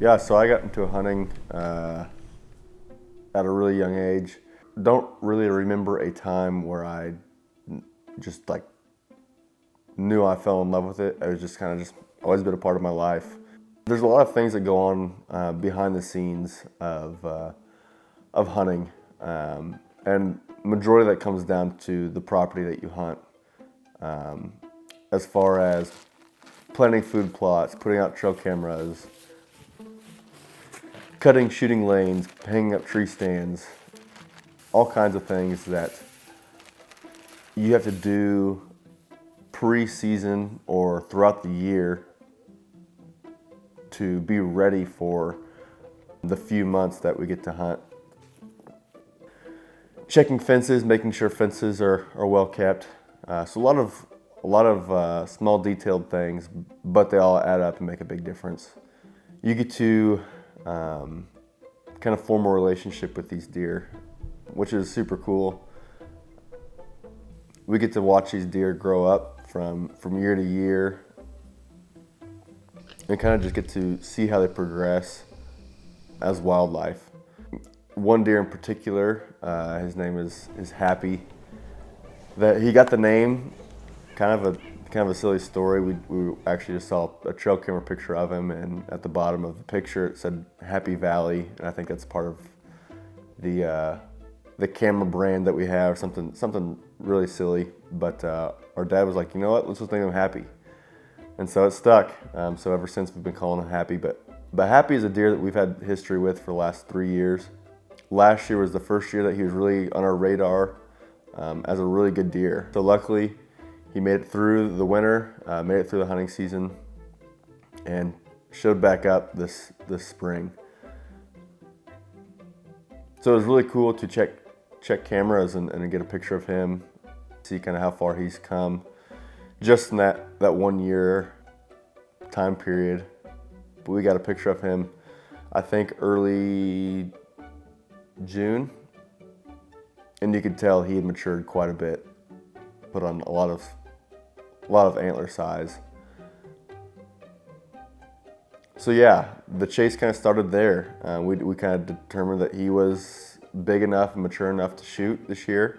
Yeah, so I got into hunting at a really young age. Don't really remember a time where I just like knew I fell in love with it. It was just kind of just always been a part of my life. There's a lot of things that go on behind the scenes of hunting, and majority of that comes down to the property that you hunt. As far as planting food plots, putting out trail cameras, cutting shooting lanes, hanging up tree stands, all kinds of things that you have to do pre-season or throughout the year to be ready for the few months that we get to hunt. Checking fences, making sure fences are well kept. So a lot of small detailed things, but they all add up and make a big difference. You get to kind of form a relationship with these deer, which is super cool. We get to watch these deer grow up from year to year and kind of just get to see how they progress as wildlife. One deer in particular, his name is Happy. That he got the name, kind of a silly story. We actually just saw a trail camera picture of him, and at the bottom of the picture it said Happy Valley, and I think that's part of the camera brand that we have. Something really silly, but our dad was like, you know what? Let's just name him Happy, and so it stuck. So ever since we've been calling him Happy. But Happy is a deer that we've had history with for the last 3 years. Last year was the first year that he was really on our radar as a really good deer. So luckily, he made it through the winter, made it through the hunting season, and showed back up this spring. So it was really cool to check cameras and get a picture of him, see kind of how far he's come, just in that 1 year time period. But we got a picture of him, I think early June, and you could tell he had matured quite a bit, put on a lot of antler size. So yeah, the chase kind of started there. We kind of determined that he was big enough and mature enough to shoot this year,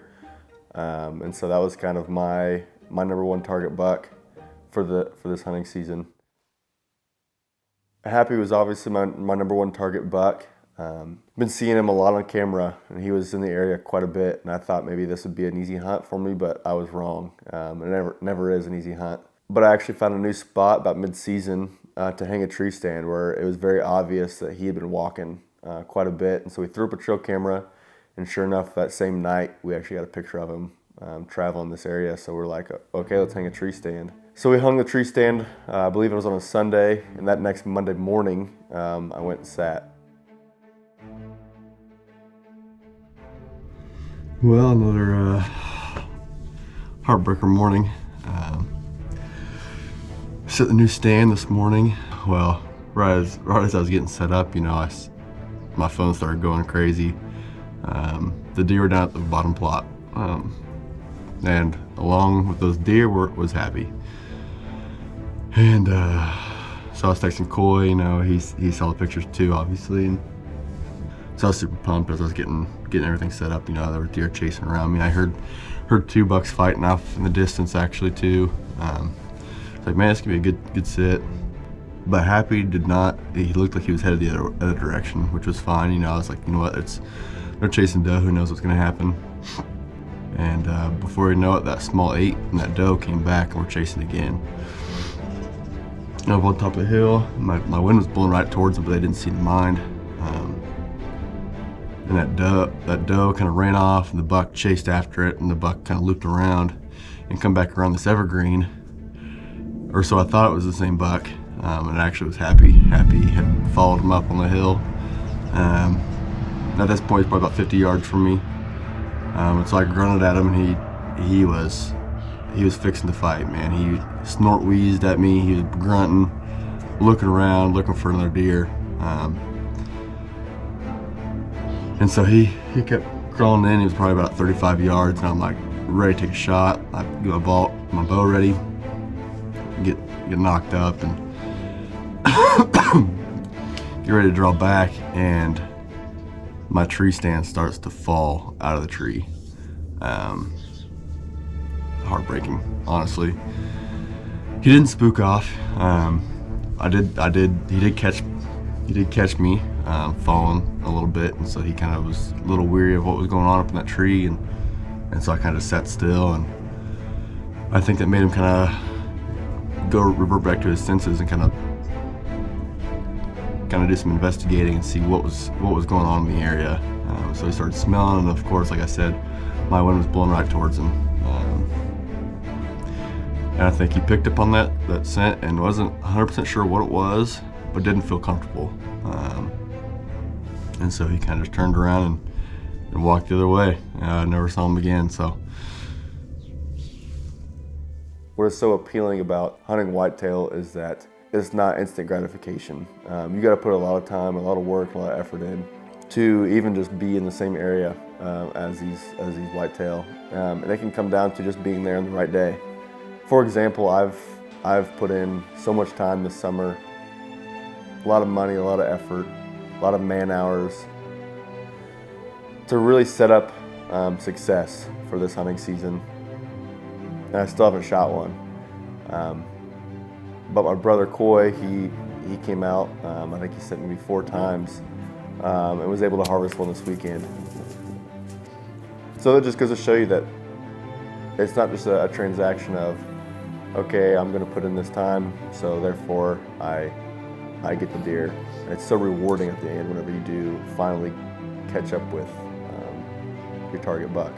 and so that was kind of my number one target buck for this hunting season. Happy was obviously my number one target buck. Been seeing him a lot on camera, and he was in the area quite a bit, and I thought maybe this would be an easy hunt for me, but I was wrong. It never is an easy hunt. But I actually found a new spot about mid-season to hang a tree stand where it was very obvious that he had been walking quite a bit, and so we threw up a trail camera, and sure enough, that same night we actually got a picture of him traveling this area. So we're like, okay, let's hang a tree stand. So we hung the tree stand, I believe it was on a Sunday, and that next Monday morning I went and sat. Well, another heartbreaker morning. Set the new stand this morning. Well, right as I was getting set up, my phone started going crazy. The deer were down at the bottom plot, and along with those deer was Happy. And so I was texting Coy. He saw the pictures too, obviously. And so I was super pumped as I was getting everything set up. There were deer chasing around me. I heard 2 bucks fighting off in the distance actually too. It's like, man, this could be a good sit. But Happy did not. He looked like he was headed the other direction, which was fine. I was like, you know what? They're chasing doe. Who knows what's gonna happen? And before you know it, that small 8 and that doe came back and we're chasing again. Up on top of the hill, my wind was blowing right towards them, but they didn't seem to mind. And that doe kind of ran off, and the buck chased after it, and the buck kind of looped around and come back around this evergreen. Or so I thought it was the same buck, and it actually was Happy. Happy had followed him up on the hill. At this point, he's probably about 50 yards from me. And so I grunted at him, and he was fixing to fight, man. He snort wheezed at me. He was grunting, looking around, looking for another deer. And so he kept crawling in. He was probably about 35 yards, and I'm like ready to take a shot. I get my bow ready, get knocked up, and get ready to draw back, and my tree stand starts to fall out of the tree. Heartbreaking, honestly. He didn't spook off. He did catch me falling a little bit, and so he kind of was a little weary of what was going on up in that tree, and so I kind of sat still, and I think that made him kind of revert back to his senses and kind of do some investigating and see what was going on in the area. So he started smelling, and of course, like I said, my wind was blowing right towards him. And I think he picked up on that scent and wasn't 100% sure what it was, but didn't feel comfortable. And so he kind of just turned around and walked the other way. I never saw him again. So, what is so appealing about hunting whitetail is that it's not instant gratification. You got to put a lot of time, a lot of work, a lot of effort in to even just be in the same area as these whitetail, and it can come down to just being there on the right day. For example, I've put in so much time this summer, a lot of money, a lot of effort, a lot of man hours to really set up success for this hunting season, and I still haven't shot one. But my brother Coy, he came out, I think he sent me 4 times, and was able to harvest one this weekend. So that just goes to show you that it's not just a transaction of, okay, I'm gonna put in this time, so therefore I get the deer. And it's so rewarding at the end whenever you do finally catch up with your target buck.